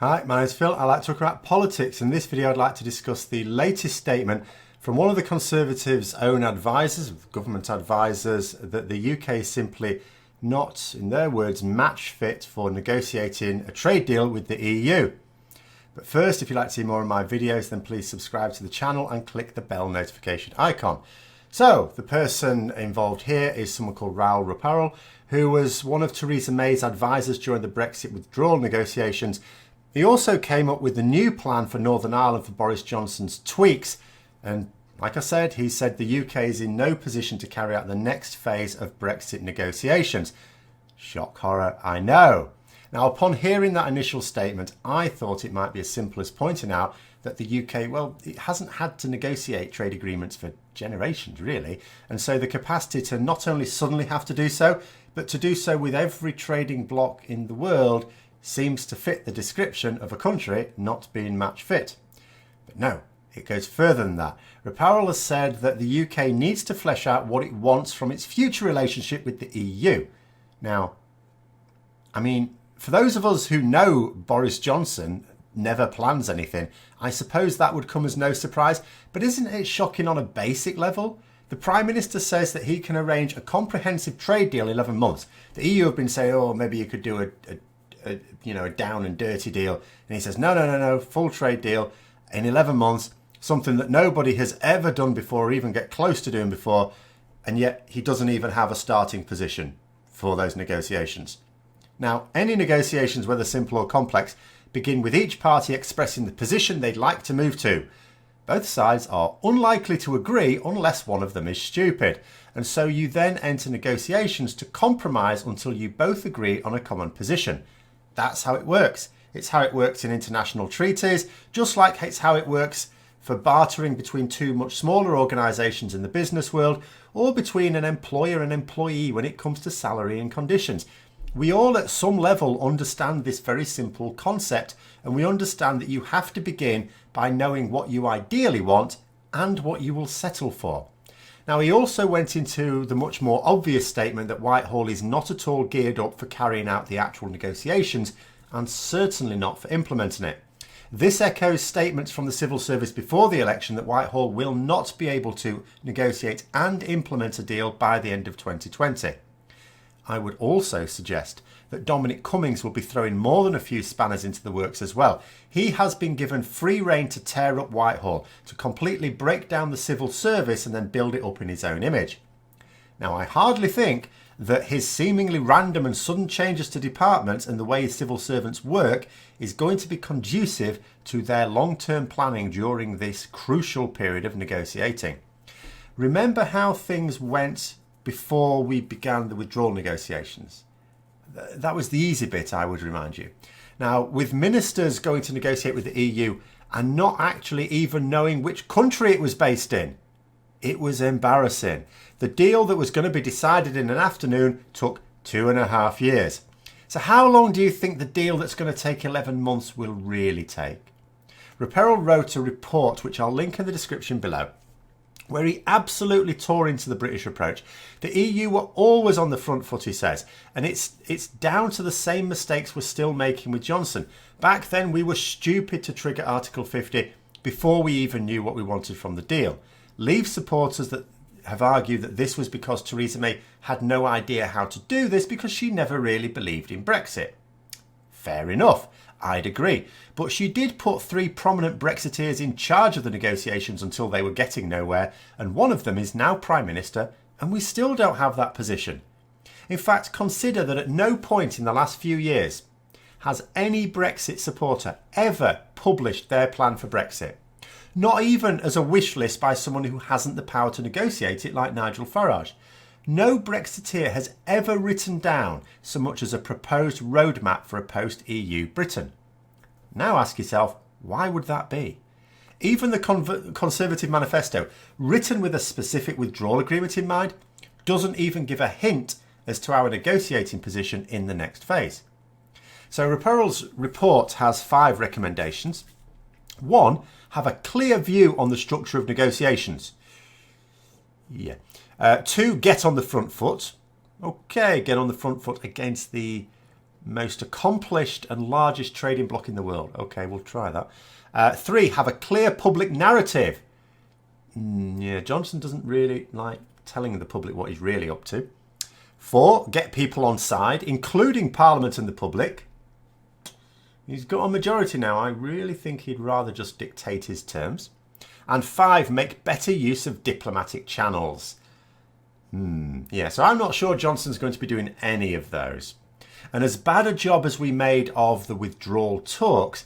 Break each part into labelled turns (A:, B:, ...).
A: Hi, my name's Phil. I like to talk about politics. In this video, I'd like to discuss the latest statement from one of the Conservatives' own advisors, government advisors, that the UK is simply not, in their words, match fit for negotiating a trade deal with the EU. But first, if you'd like to see more of my videos, then please subscribe to the channel and click the bell notification icon. So, the person involved here is someone called Raoul Ruparel, who was one of Theresa May's advisors during the Brexit withdrawal negotiations. He also came up with the new plan for Northern Ireland for Boris Johnson's tweaks. And like I said, he said the UK is in no position to carry out the next phase of Brexit negotiations. Shock horror, I know. Now, upon hearing that initial statement, I thought it might be as simple as pointing out that the UK, well, it hasn't had to negotiate trade agreements for generations, really. And so the capacity to not only suddenly have to do so, but to do so with every trading bloc in the world seems to fit the description of a country not being match fit. But no, it goes further than that. Ruparel has said that the UK needs to flesh out what it wants from its future relationship with the EU. Now, I mean, for those of us who know Boris Johnson never plans anything, I suppose that would come as no surprise. But isn't it shocking on a basic level? The Prime Minister says that he can arrange a comprehensive trade deal in 11 months. The EU have been saying, oh, maybe you could do a down and dirty deal. And he says, no, full trade deal in 11 months, something that nobody has ever done before or even get close to doing before. And yet he doesn't even have a starting position for those negotiations. Now, any negotiations, whether simple or complex, begin with each party expressing the position they'd like to move to. Both sides are unlikely to agree unless one of them is stupid. And so you then enter negotiations to compromise until you both agree on a common position. That's how it works. It's how it works in international treaties, just like it's how it works for bartering between two much smaller organisations in the business world, or between an employer and employee when it comes to salary and conditions. We all at some level understand this very simple concept, and we understand that you have to begin by knowing what you ideally want and what you will settle for. Now, he also went into the much more obvious statement that Whitehall is not at all geared up for carrying out the actual negotiations, and certainly not for implementing it. This echoes statements from the civil service before the election that Whitehall will not be able to negotiate and implement a deal by the end of 2020. I would also suggest that Dominic Cummings will be throwing more than a few spanners into the works as well. He has been given free rein to tear up Whitehall, to completely break down the civil service and then build it up in his own image. Now, I hardly think that his seemingly random and sudden changes to departments and the way civil servants work is going to be conducive to their long-term planning during this crucial period of negotiating. Remember how things went before we began the withdrawal negotiations. That was the easy bit, I would remind you. Now, with ministers going to negotiate with the EU and not actually even knowing which country it was based in, it was embarrassing. The deal that was going to be decided in an afternoon took 2.5 years. So how long do you think the deal that's going to take 11 months will really take? Ruparel wrote a report, which I'll link in the description below, where he absolutely tore into the British approach. The EU were always on the front foot, he says, and it's down to the same mistakes we're still making with Johnson. Back then, we were stupid to trigger Article 50 before we even knew what we wanted from the deal. Leave supporters that have argued that this was because Theresa May had no idea how to do this because she never really believed in Brexit. Fair enough. I'd agree. But she did put 3 prominent Brexiteers in charge of the negotiations until they were getting nowhere, and one of them is now Prime Minister, and we still don't have that position. In fact, consider that at no point in the last few years has any Brexit supporter ever published their plan for Brexit. Not even as a wish list by someone who hasn't the power to negotiate it like Nigel Farage. No Brexiteer has ever written down so much as a proposed roadmap for a post-EU Britain. Now ask yourself, why would that be? Even the Conservative manifesto, written with a specific withdrawal agreement in mind, doesn't even give a hint as to our negotiating position in the next phase. So Ruparel's report has 5 recommendations. 1, have a clear view on the structure of negotiations. 2, get on the front foot. Okay, get on the front foot against the Most accomplished and largest trading bloc in the world. Okay, we'll try that. 3, have a clear public narrative. Yeah, Johnson doesn't really like telling the public what he's really up to. 4, get people on side, including Parliament and the public. He's got a majority now. I really think he'd rather just dictate his terms. And 5, make better use of diplomatic channels. Yeah, so I'm not sure Johnson's going to be doing any of those. And as bad a job as we made of the withdrawal talks,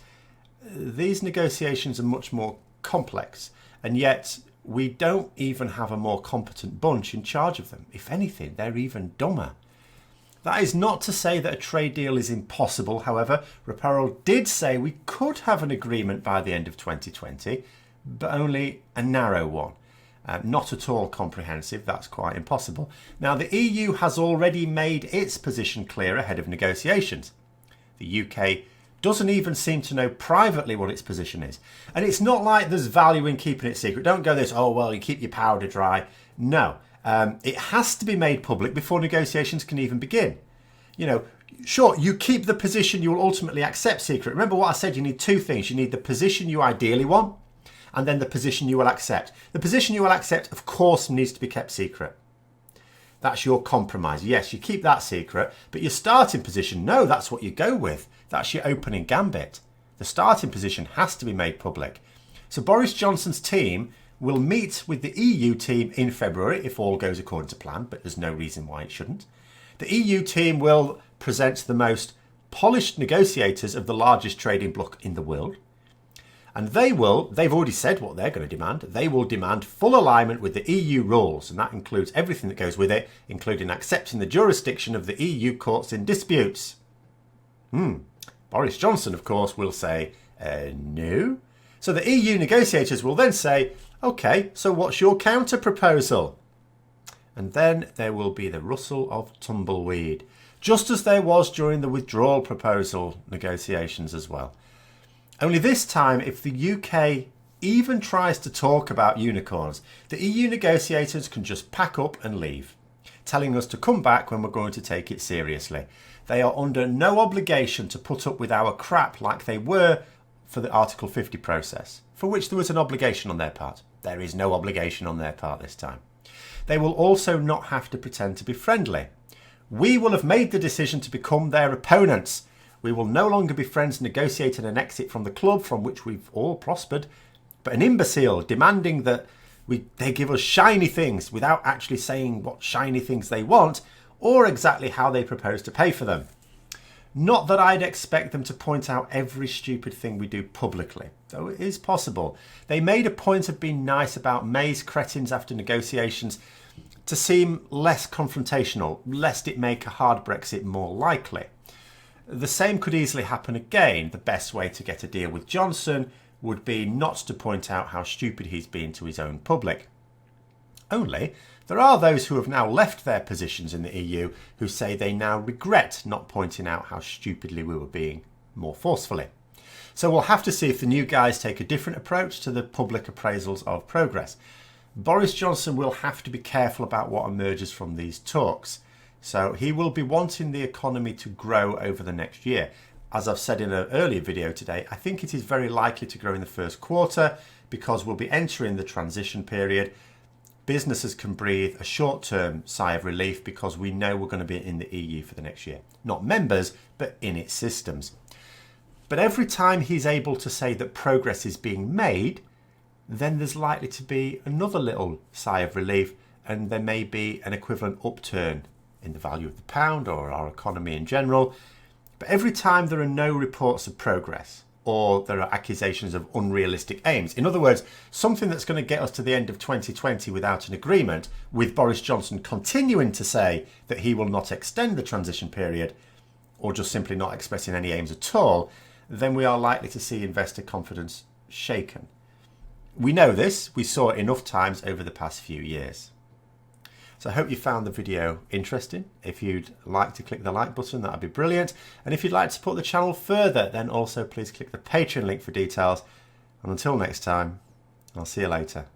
A: these negotiations are much more complex. And yet we don't even have a more competent bunch in charge of them. If anything, they're even dumber. That is not to say that a trade deal is impossible. However, Ruparel did say we could have an agreement by the end of 2020, but only a narrow one. Not at all comprehensive. That's quite impossible. Now, the EU has already made its position clear ahead of negotiations. The UK doesn't even seem to know privately what its position is. And it's not like there's value in keeping it secret. Don't go this, oh, well, you keep your powder dry. No, it has to be made public before negotiations can even begin. You know, sure, you keep the position you will ultimately accept secret. Remember what I said, you need 2 things. You need the position you ideally want, and then the position you will accept. The position you will accept, of course, needs to be kept secret. That's your compromise. Yes, you keep that secret, but your starting position, no, that's what you go with. That's your opening gambit. The starting position has to be made public. So Boris Johnson's team will meet with the EU team in February if all goes according to plan, but there's no reason why it shouldn't. The EU team will present the most polished negotiators of the largest trading bloc in the world. And they've already said what they're going to demand. They will demand full alignment with the EU rules, and that includes everything that goes with it, including accepting the jurisdiction of the EU courts in disputes. Boris Johnson, of course, will say, no. So the EU negotiators will then say, okay, so what's your counter proposal? And then there will be the rustle of tumbleweed, just as there was during the withdrawal proposal negotiations as well. Only this time, if the UK even tries to talk about unicorns, the EU negotiators can just pack up and leave, telling us to come back when we're going to take it seriously. They are under no obligation to put up with our crap like they were for the Article 50 process, for which there was an obligation on their part. There is no obligation on their part this time. They will also not have to pretend to be friendly. We will have made the decision to become their opponents. We will no longer be friends negotiating an exit from the club from which we've all prospered, but an imbecile demanding that they give us shiny things without actually saying what shiny things they want or exactly how they propose to pay for them. Not that I'd expect them to point out every stupid thing we do publicly, though it is possible. They made a point of being nice about May's cretins after negotiations to seem less confrontational, lest it make a hard Brexit more likely. The same could easily happen again. The best way to get a deal with Johnson would be not to point out how stupid he's been to his own public. Only, there are those who have now left their positions in the EU who say they now regret not pointing out how stupidly we were being more forcefully. So we'll have to see if the new guys take a different approach to the public appraisals of progress. Boris Johnson will have to be careful about what emerges from these talks. So he will be wanting the economy to grow over the next year. As I've said in an earlier video today, I think it is very likely to grow in the first quarter because we'll be entering the transition period. Businesses can breathe a short-term sigh of relief because we know we're going to be in the EU for the next year. Not members, but in its systems. But every time he's able to say that progress is being made, then there's likely to be another little sigh of relief, and there may be an equivalent upturn in the value of the pound or our economy in general. But every time there are no reports of progress or there are accusations of unrealistic aims, in other words, something that's going to get us to the end of 2020 without an agreement, with Boris Johnson continuing to say that he will not extend the transition period or just simply not expressing any aims at all, then we are likely to see investor confidence shaken. We know this, we saw it enough times over the past few years. So I hope you found the video interesting. If you'd like to click the like button, that'd be brilliant. And if you'd like to support the channel further, then also please click the Patreon link for details. And until next time, I'll see you later.